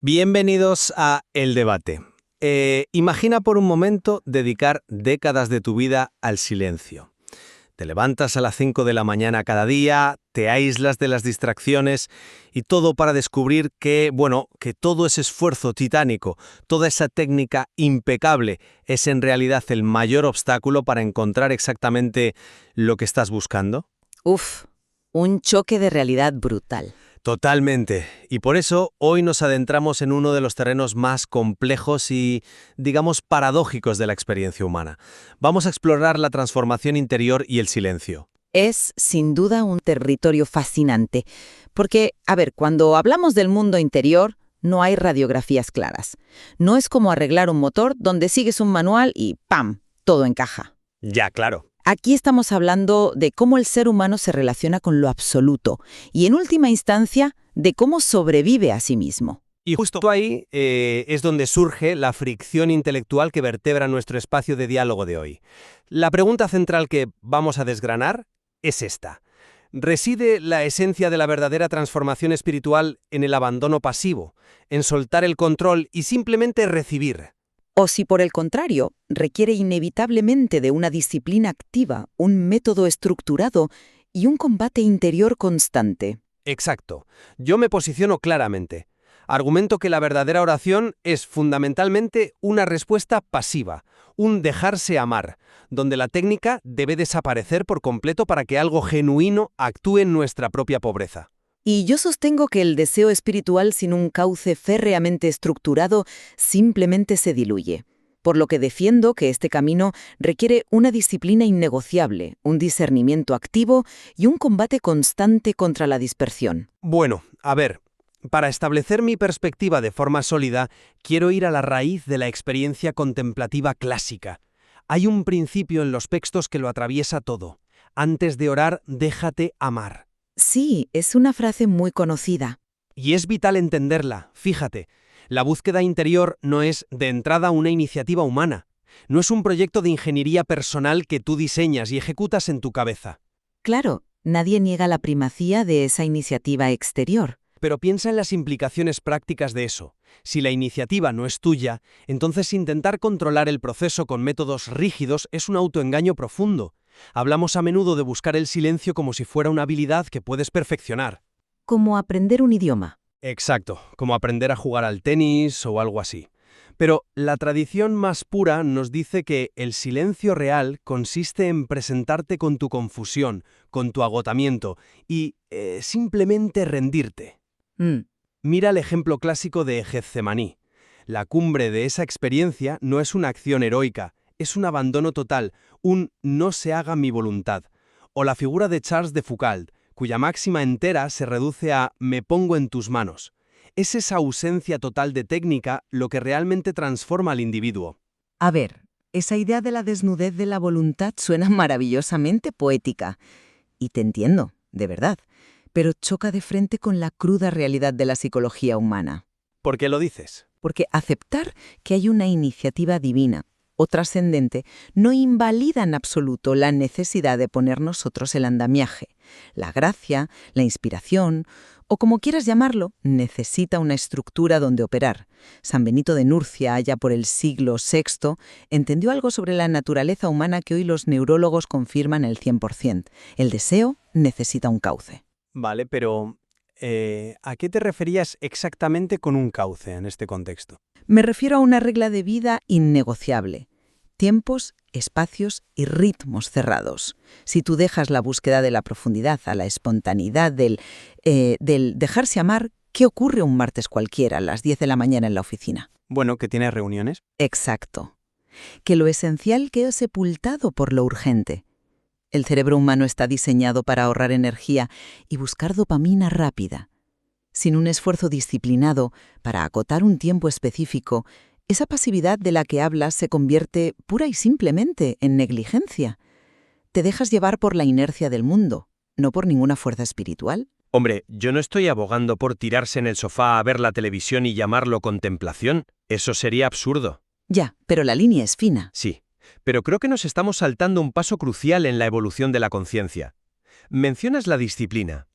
Bienvenidos a El Debate. Imagina por un momento dedicar décadas de tu vida al silencio. Te levantas a las 5 de la mañana cada día, te aíslas de las distracciones y todo para descubrir que todo ese esfuerzo titánico, toda esa técnica impecable es en realidad el mayor obstáculo para encontrar exactamente lo que estás buscando. Uf, un choque de realidad brutal. Totalmente. Y por eso hoy nos adentramos en uno de los terrenos más complejos y, digamos, paradójicos de la experiencia humana. Vamos a explorar la transformación interior y el silencio. Es, sin duda, un territorio fascinante. Porque, cuando hablamos del mundo interior, no hay radiografías claras. No es como arreglar un motor donde sigues un manual y ¡pam!, todo encaja. Ya, claro. Aquí estamos hablando de cómo el ser humano se relaciona con lo absoluto y, en última instancia, de cómo sobrevive a sí mismo. Y justo ahí es donde surge la fricción intelectual que vertebra nuestro espacio de diálogo de hoy. La pregunta central que vamos a desgranar es esta. ¿Reside la esencia de la verdadera transformación espiritual en el abandono pasivo, en soltar el control y simplemente recibir? O si, por el contrario, requiere inevitablemente de una disciplina activa, un método estructurado y un combate interior constante. Exacto. Yo me posiciono claramente. Argumento que la verdadera oración es fundamentalmente una respuesta pasiva, un dejarse amar, donde la técnica debe desaparecer por completo para que algo genuino actúe en nuestra propia pobreza. Y yo sostengo que el deseo espiritual sin un cauce férreamente estructurado simplemente se diluye. Por lo que defiendo que este camino requiere una disciplina innegociable, un discernimiento activo y un combate constante contra la dispersión. Bueno, para establecer mi perspectiva de forma sólida, quiero ir a la raíz de la experiencia contemplativa clásica. Hay un principio en los textos que lo atraviesa todo. Antes de orar, déjate amar. Sí, es una frase muy conocida. Y es vital entenderla, fíjate. La búsqueda interior no es, de entrada, una iniciativa humana. No es un proyecto de ingeniería personal que tú diseñas y ejecutas en tu cabeza. Claro, nadie niega la primacía de esa iniciativa exterior. Pero piensa en las implicaciones prácticas de eso. Si la iniciativa no es tuya, entonces intentar controlar el proceso con métodos rígidos es un autoengaño profundo. Hablamos a menudo de buscar el silencio como si fuera una habilidad que puedes perfeccionar. Como aprender un idioma. Exacto, como aprender a jugar al tenis o algo así. Pero la tradición más pura nos dice que el silencio real consiste en presentarte con tu confusión, con tu agotamiento y simplemente rendirte. Mira el ejemplo clásico de Getsemaní. La cumbre de esa experiencia no es una acción heroica, es un abandono total, un no se haga mi voluntad. O la figura de Charles de Foucault, cuya máxima entera se reduce a me pongo en tus manos. Es esa ausencia total de técnica lo que realmente transforma al individuo. Esa idea de la desnudez de la voluntad suena maravillosamente poética. Y te entiendo, de verdad. Pero choca de frente con la cruda realidad de la psicología humana. ¿Por qué lo dices? Porque aceptar que hay una iniciativa divina o trascendente no invalida en absoluto la necesidad de poner nosotros el andamiaje. La gracia, la inspiración, o como quieras llamarlo, necesita una estructura donde operar. San Benito de Nurcia, allá por el siglo VI, entendió algo sobre la naturaleza humana que hoy los neurólogos confirman el 100%. El deseo necesita un cauce. Vale, pero ¿a qué te referías exactamente con un cauce en este contexto? Me refiero a una regla de vida innegociable. Tiempos, espacios y ritmos cerrados. Si tú dejas la búsqueda de la profundidad a la espontaneidad del dejarse amar, ¿qué ocurre un martes cualquiera a las 10 de la mañana en la oficina? Bueno, que tienes reuniones. Exacto. Que lo esencial queda sepultado por lo urgente. El cerebro humano está diseñado para ahorrar energía y buscar dopamina rápida. Sin un esfuerzo disciplinado para acotar un tiempo específico, esa pasividad de la que hablas se convierte pura y simplemente en negligencia. Te dejas llevar por la inercia del mundo, no por ninguna fuerza espiritual. Hombre, yo no estoy abogando por tirarse en el sofá a ver la televisión y llamarlo contemplación. Eso sería absurdo. Ya, pero la línea es fina. Sí, pero creo que nos estamos saltando un paso crucial en la evolución de la conciencia. Mencionas la disciplina.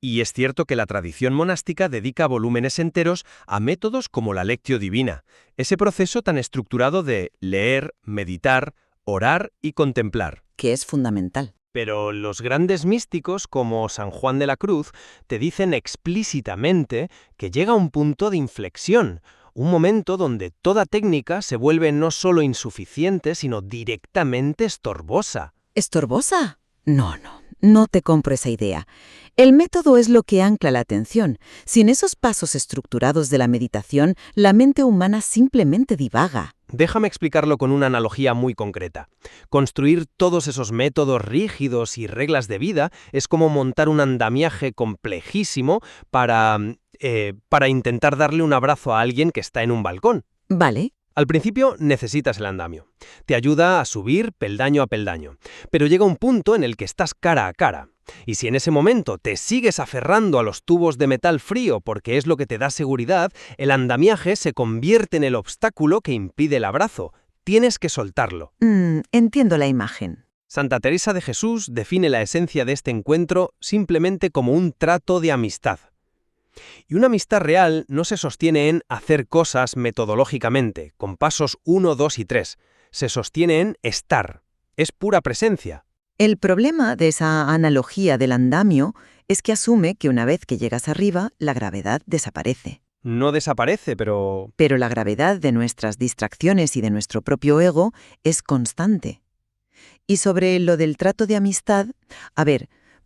Y es cierto que la tradición monástica dedica volúmenes enteros a métodos como la Lectio Divina, ese proceso tan estructurado de leer, meditar, orar y contemplar. Que es fundamental. Pero los grandes místicos, como San Juan de la Cruz, te dicen explícitamente que llega un punto de inflexión, un momento donde toda técnica se vuelve no solo insuficiente, sino directamente estorbosa. ¿Estorbosa? No te compro esa idea. El método es lo que ancla la atención. Sin esos pasos estructurados de la meditación, la mente humana simplemente divaga. Déjame explicarlo con una analogía muy concreta. Construir todos esos métodos rígidos y reglas de vida es como montar un andamiaje complejísimo para intentar darle un abrazo a alguien que está en un balcón. Vale. Al principio necesitas el andamio. Te ayuda a subir peldaño a peldaño. Pero llega un punto en el que estás cara a cara. Y si en ese momento te sigues aferrando a los tubos de metal frío porque es lo que te da seguridad, el andamiaje se convierte en el obstáculo que impide el abrazo. Tienes que soltarlo. Entiendo la imagen. Santa Teresa de Jesús define la esencia de este encuentro simplemente como un trato de amistad. Y una amistad real no se sostiene en hacer cosas metodológicamente, con pasos 1, 2 y 3. Se sostiene en estar. Es pura presencia. El problema de esa analogía del andamio es que asume que una vez que llegas arriba, la gravedad desaparece. No desaparece, pero... Pero la gravedad de nuestras distracciones y de nuestro propio ego es constante. Y sobre lo del trato de amistad,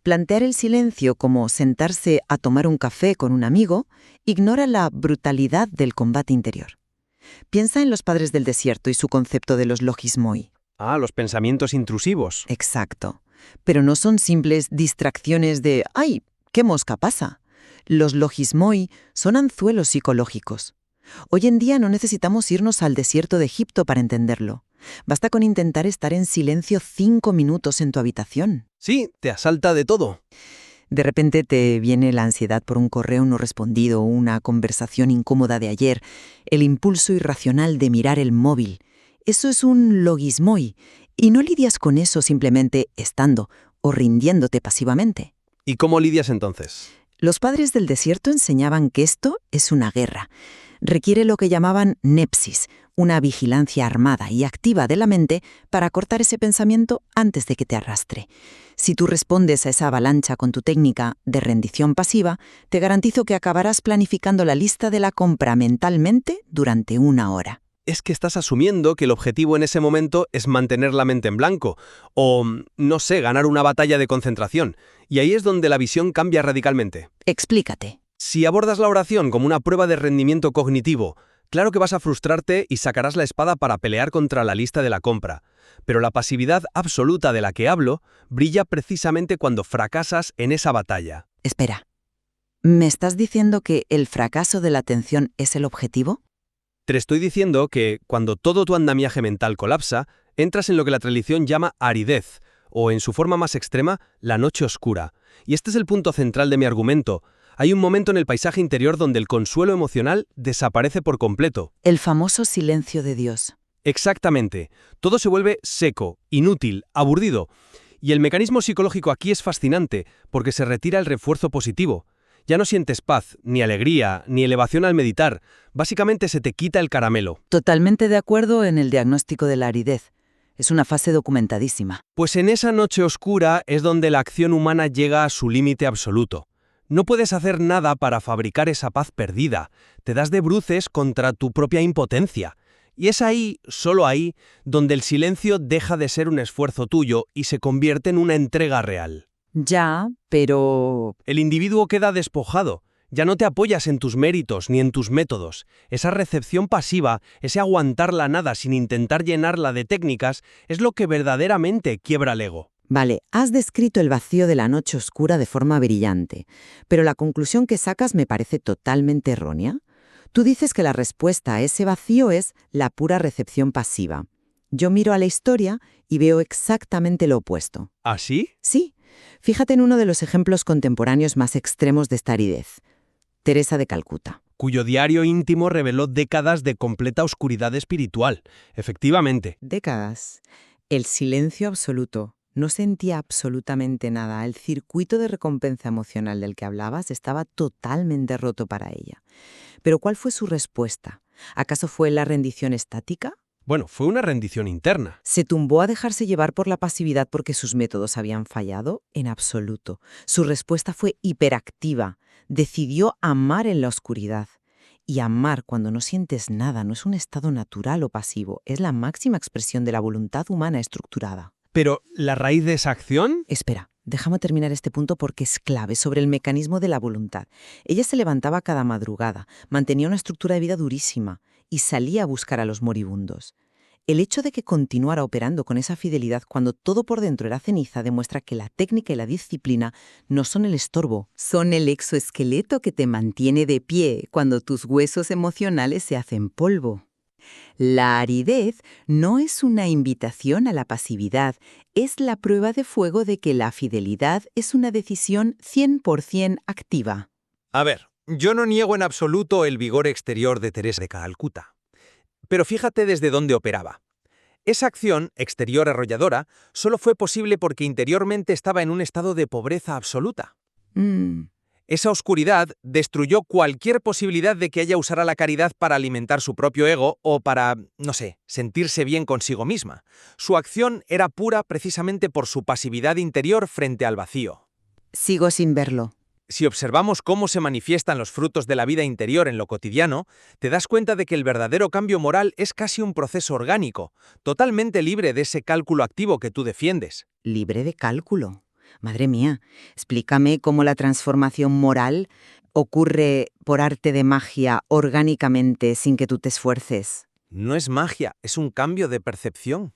plantear el silencio como sentarse a tomar un café con un amigo ignora la brutalidad del combate interior. Piensa en los padres del desierto y su concepto de los logismoi. Los pensamientos intrusivos. Exacto. Pero no son simples distracciones de ¡ay, qué mosca pasa! Los logismoi son anzuelos psicológicos. Hoy en día no necesitamos irnos al desierto de Egipto para entenderlo. Basta con intentar estar en silencio 5 minutos en tu habitación. Sí, te asalta de todo. De repente te viene la ansiedad por un correo no respondido, una conversación incómoda de ayer, el impulso irracional de mirar el móvil. Eso es un logismoi, y no lidias con eso simplemente estando o rindiéndote pasivamente. ¿Y cómo lidias entonces? Los padres del desierto enseñaban que esto es una guerra. Requiere lo que llamaban nepsis, una vigilancia armada y activa de la mente para cortar ese pensamiento antes de que te arrastre. Si tú respondes a esa avalancha con tu técnica de rendición pasiva, te garantizo que acabarás planificando la lista de la compra mentalmente durante 1 hora. Es que estás asumiendo que el objetivo en ese momento es mantener la mente en blanco o, no sé, ganar una batalla de concentración. Y ahí es donde la visión cambia radicalmente. Explícate. Si abordas la oración como una prueba de rendimiento cognitivo, claro que vas a frustrarte y sacarás la espada para pelear contra la lista de la compra. Pero la pasividad absoluta de la que hablo brilla precisamente cuando fracasas en esa batalla. Espera. ¿Me estás diciendo que el fracaso de la atención es el objetivo? Te estoy diciendo que cuando todo tu andamiaje mental colapsa, entras en lo que la tradición llama aridez, o en su forma más extrema, la noche oscura. Y este es el punto central de mi argumento. Hay un momento en el paisaje interior donde el consuelo emocional desaparece por completo. El famoso silencio de Dios. Exactamente. Todo se vuelve seco, inútil, aburrido. Y el mecanismo psicológico aquí es fascinante, porque se retira el refuerzo positivo. Ya no sientes paz, ni alegría, ni elevación al meditar. Básicamente se te quita el caramelo. Totalmente de acuerdo en el diagnóstico de la aridez. Es una fase documentadísima. Pues en esa noche oscura es donde la acción humana llega a su límite absoluto. No puedes hacer nada para fabricar esa paz perdida. Te das de bruces contra tu propia impotencia. Y es ahí, solo ahí, donde el silencio deja de ser un esfuerzo tuyo y se convierte en una entrega real. Ya, pero... El individuo queda despojado. Ya no te apoyas en tus méritos ni en tus métodos. Esa recepción pasiva, ese aguantar la nada sin intentar llenarla de técnicas, es lo que verdaderamente quiebra el ego. Vale, has descrito el vacío de la noche oscura de forma brillante, pero la conclusión que sacas me parece totalmente errónea. Tú dices que la respuesta a ese vacío es la pura recepción pasiva. Yo miro a la historia y veo exactamente lo opuesto. ¿Así? Sí. Fíjate en uno de los ejemplos contemporáneos más extremos de esta aridez. Teresa de Calcuta. Cuyo diario íntimo reveló décadas de completa oscuridad espiritual. Efectivamente. Décadas. El silencio absoluto. No sentía absolutamente nada. El circuito de recompensa emocional del que hablabas estaba totalmente roto para ella. Pero ¿cuál fue su respuesta? ¿Acaso fue la rendición estática? Bueno, fue una rendición interna. ¿Se tumbó a dejarse llevar por la pasividad porque sus métodos habían fallado? En absoluto. Su respuesta fue hiperactiva. Decidió amar en la oscuridad. Y amar cuando no sientes nada no es un estado natural o pasivo, es la máxima expresión de la voluntad humana estructurada. Pero, ¿la raíz de esa acción? Espera, déjame terminar este punto porque es clave sobre el mecanismo de la voluntad. Ella se levantaba cada madrugada, mantenía una estructura de vida durísima y salía a buscar a los moribundos. El hecho de que continuara operando con esa fidelidad cuando todo por dentro era ceniza demuestra que la técnica y la disciplina no son el estorbo, son el exoesqueleto que te mantiene de pie cuando tus huesos emocionales se hacen polvo. La aridez no es una invitación a la pasividad, es la prueba de fuego de que la fidelidad es una decisión 100% activa. A ver, yo no niego en absoluto el vigor exterior de Teresa de Calcuta. Pero fíjate desde dónde operaba. Esa acción, exterior arrolladora, solo fue posible porque interiormente estaba en un estado de pobreza absoluta. Esa oscuridad destruyó cualquier posibilidad de que ella usara la caridad para alimentar su propio ego o para, no sé, sentirse bien consigo misma. Su acción era pura precisamente por su pasividad interior frente al vacío. Sigo sin verlo. Si observamos cómo se manifiestan los frutos de la vida interior en lo cotidiano, te das cuenta de que el verdadero cambio moral es casi un proceso orgánico, totalmente libre de ese cálculo activo que tú defiendes. ¿Libre de cálculo? Madre mía, explícame cómo la transformación moral ocurre por arte de magia orgánicamente sin que tú te esfuerces. No es magia, es un cambio de percepción.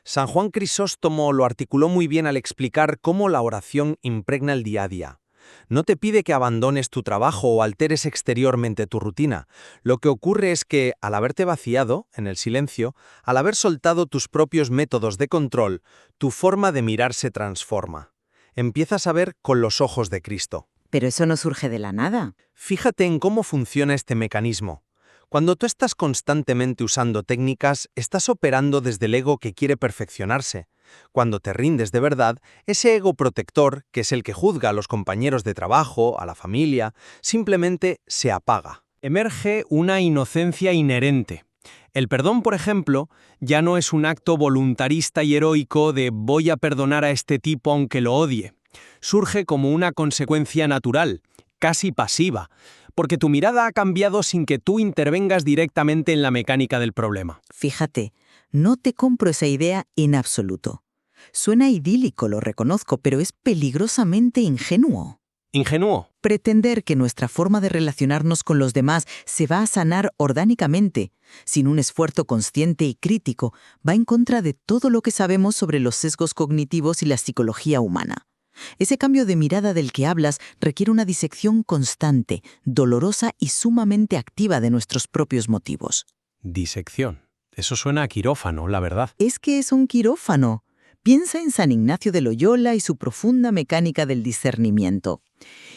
San Juan Crisóstomo lo articuló muy bien al explicar cómo la oración impregna el día a día. No te pide que abandones tu trabajo o alteres exteriormente tu rutina. Lo que ocurre es que, al haberte vaciado, en el silencio, al haber soltado tus propios métodos de control, tu forma de mirar se transforma. Empiezas a ver con los ojos de Cristo. Pero eso no surge de la nada. Fíjate en cómo funciona este mecanismo. Cuando tú estás constantemente usando técnicas, estás operando desde el ego que quiere perfeccionarse. Cuando te rindes de verdad, ese ego protector, que es el que juzga a los compañeros de trabajo, a la familia, simplemente se apaga. Emerge una inocencia inherente. El perdón, por ejemplo, ya no es un acto voluntarista y heroico de voy a perdonar a este tipo aunque lo odie. Surge como una consecuencia natural, casi pasiva, porque tu mirada ha cambiado sin que tú intervengas directamente en la mecánica del problema. Fíjate, no te compro esa idea en absoluto. Suena idílico, lo reconozco, pero es peligrosamente ingenuo. ¿Ingenuo? Pretender que nuestra forma de relacionarnos con los demás se va a sanar orgánicamente, sin un esfuerzo consciente y crítico, va en contra de todo lo que sabemos sobre los sesgos cognitivos y la psicología humana. Ese cambio de mirada del que hablas requiere una disección constante, dolorosa y sumamente activa de nuestros propios motivos. Disección. Eso suena a quirófano, la verdad. Es que es un quirófano. Piensa en San Ignacio de Loyola y su profunda mecánica del discernimiento.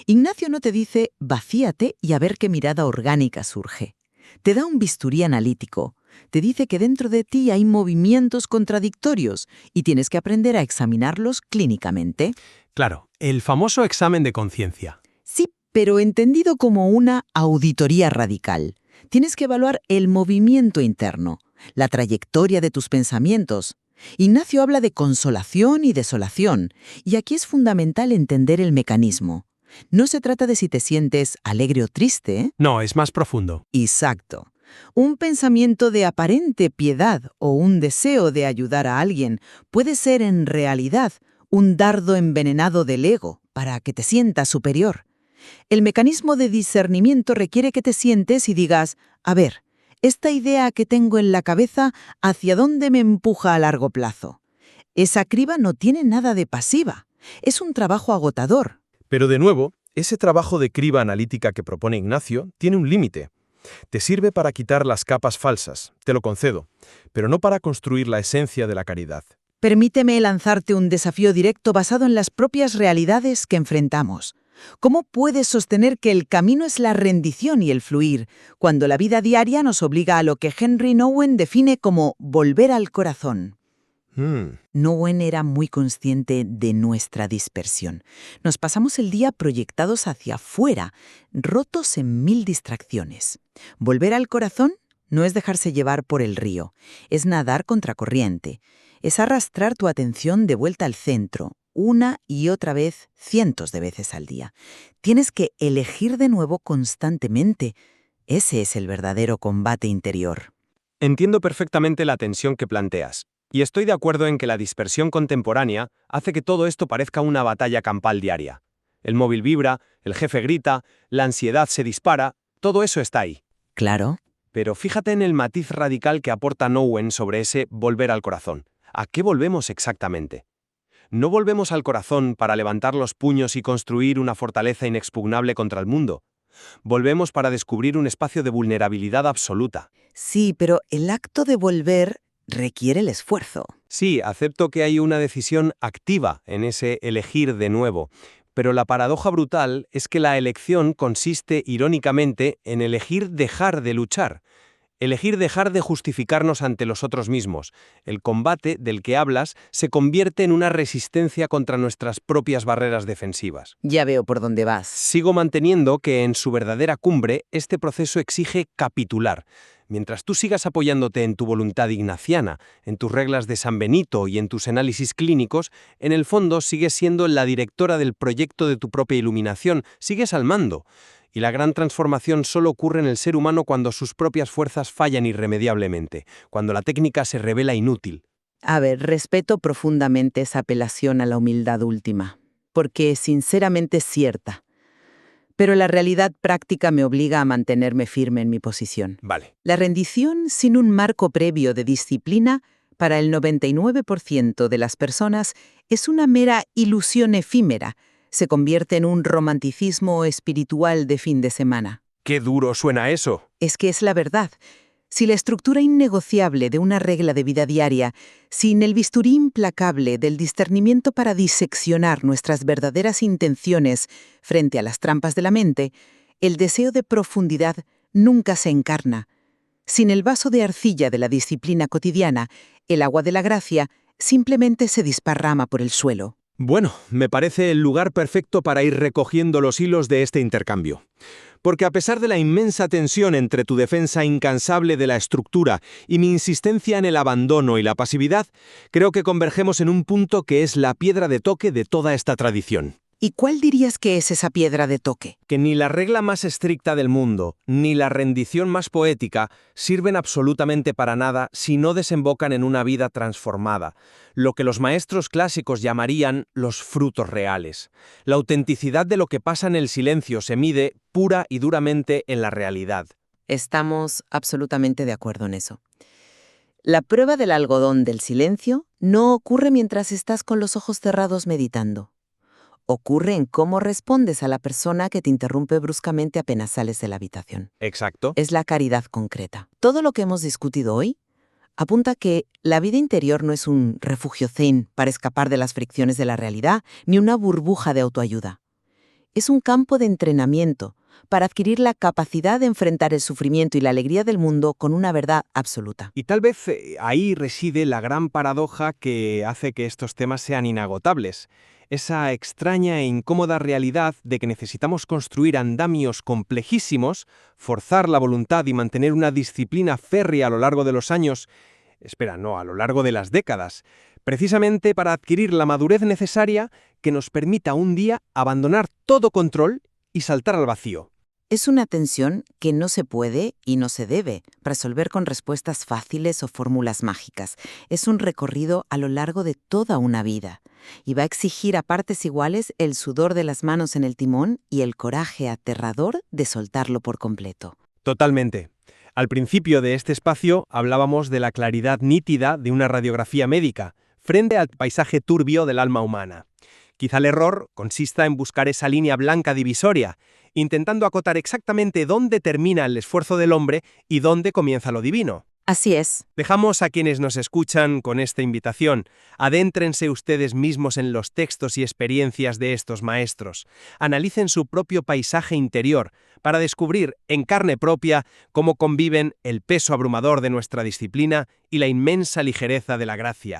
Ignacio no te dice vacíate y a ver qué mirada orgánica surge. Te da un bisturí analítico. Te dice que dentro de ti hay movimientos contradictorios y tienes que aprender a examinarlos clínicamente. Claro, el famoso examen de conciencia. Sí, pero entendido como una auditoría radical. Tienes que evaluar el movimiento interno, la trayectoria de tus pensamientos. Ignacio habla de consolación y desolación, y aquí es fundamental entender el mecanismo. No se trata de si te sientes alegre o triste, ¿eh? No, es más profundo. Exacto. Un pensamiento de aparente piedad o un deseo de ayudar a alguien puede ser en realidad un dardo envenenado del ego para que te sientas superior. El mecanismo de discernimiento requiere que te sientes y digas, a ver, esta idea que tengo en la cabeza, ¿hacia dónde me empuja a largo plazo? Esa criba no tiene nada de pasiva. Es un trabajo agotador. Pero de nuevo, ese trabajo de criba analítica que propone Ignacio tiene un límite. Te sirve para quitar las capas falsas, te lo concedo, pero no para construir la esencia de la caridad. Permíteme lanzarte un desafío directo basado en las propias realidades que enfrentamos. ¿Cómo puedes sostener que el camino es la rendición y el fluir, cuando la vida diaria nos obliga a lo que Henry Nouwen define como volver al corazón? Nowen era muy consciente de nuestra dispersión. Nos pasamos el día proyectados hacia afuera, rotos en 1000 distracciones. Volver al corazón no es dejarse llevar por el río, es nadar contracorriente, es arrastrar tu atención de vuelta al centro, una y otra vez, cientos de veces al día. Tienes que elegir de nuevo constantemente. Ese es el verdadero combate interior. Entiendo perfectamente la tensión que planteas, y estoy de acuerdo en que la dispersión contemporánea hace que todo esto parezca una batalla campal diaria. El móvil vibra, el jefe grita, la ansiedad se dispara, todo eso está ahí. Claro. Pero fíjate en el matiz radical que aporta Nowen sobre ese volver al corazón. ¿A qué volvemos exactamente? No volvemos al corazón para levantar los puños y construir una fortaleza inexpugnable contra el mundo. Volvemos para descubrir un espacio de vulnerabilidad absoluta. Sí, pero el acto de volver requiere el esfuerzo. Sí, acepto que hay una decisión activa en ese elegir de nuevo, pero la paradoja brutal es que la elección consiste, irónicamente, en elegir dejar de luchar. Elegir dejar de justificarnos ante los otros mismos. El combate del que hablas se convierte en una resistencia contra nuestras propias barreras defensivas. Ya veo por dónde vas. Sigo manteniendo que en su verdadera cumbre este proceso exige capitular. Mientras tú sigas apoyándote en tu voluntad ignaciana, en tus reglas de San Benito y en tus análisis clínicos, en el fondo sigues siendo la directora del proyecto de tu propia iluminación, sigues al mando. Y la gran transformación solo ocurre en el ser humano cuando sus propias fuerzas fallan irremediablemente, cuando la técnica se revela inútil. A ver, respeto profundamente esa apelación a la humildad última, porque sinceramente es cierta. Pero la realidad práctica me obliga a mantenerme firme en mi posición. Vale. La rendición sin un marco previo de disciplina para el 99% de las personas es una mera ilusión efímera. Se convierte en un romanticismo espiritual de fin de semana. ¡Qué duro suena eso! Es que es la verdad. Si la estructura innegociable de una regla de vida diaria, sin el bisturí implacable del discernimiento para diseccionar nuestras verdaderas intenciones frente a las trampas de la mente, el deseo de profundidad nunca se encarna. Sin el vaso de arcilla de la disciplina cotidiana, el agua de la gracia simplemente se desparrama por el suelo. Bueno, me parece el lugar perfecto para ir recogiendo los hilos de este intercambio. Porque a pesar de la inmensa tensión entre tu defensa incansable de la estructura y mi insistencia en el abandono y la pasividad, creo que convergemos en un punto que es la piedra de toque de toda esta tradición. ¿Y cuál dirías que es esa piedra de toque? Que ni la regla más estricta del mundo, ni la rendición más poética sirven absolutamente para nada si no desembocan en una vida transformada, lo que los maestros clásicos llamarían los frutos reales. La autenticidad de lo que pasa en el silencio se mide pura y duramente en la realidad. Estamos absolutamente de acuerdo en eso. La prueba del algodón del silencio no ocurre mientras estás con los ojos cerrados meditando. Ocurre en cómo respondes a la persona que te interrumpe bruscamente apenas sales de la habitación. Exacto. Es la caridad concreta. Todo lo que hemos discutido hoy apunta que la vida interior no es un refugio zen para escapar de las fricciones de la realidad, ni una burbuja de autoayuda. Es un campo de entrenamiento para adquirir la capacidad de enfrentar el sufrimiento y la alegría del mundo con una verdad absoluta. Y tal vez ahí reside la gran paradoja que hace que estos temas sean inagotables. Esa extraña e incómoda realidad de que necesitamos construir andamios complejísimos, forzar la voluntad y mantener una disciplina férrea a lo largo de los años, a lo largo de las décadas, precisamente para adquirir la madurez necesaria que nos permita un día abandonar todo control y saltar al vacío. Es una tensión que no se puede y no se debe resolver con respuestas fáciles o fórmulas mágicas. Es un recorrido a lo largo de toda una vida y va a exigir a partes iguales el sudor de las manos en el timón y el coraje aterrador de soltarlo por completo. Totalmente. Al principio de este espacio hablábamos de la claridad nítida de una radiografía médica frente al paisaje turbio del alma humana. Quizá el error consista en buscar esa línea blanca divisoria, intentando acotar exactamente dónde termina el esfuerzo del hombre y dónde comienza lo divino. Así es. Dejamos a quienes nos escuchan con esta invitación. Adéntrense ustedes mismos en los textos y experiencias de estos maestros. Analicen su propio paisaje interior para descubrir en carne propia cómo conviven el peso abrumador de nuestra disciplina y la inmensa ligereza de la gracia.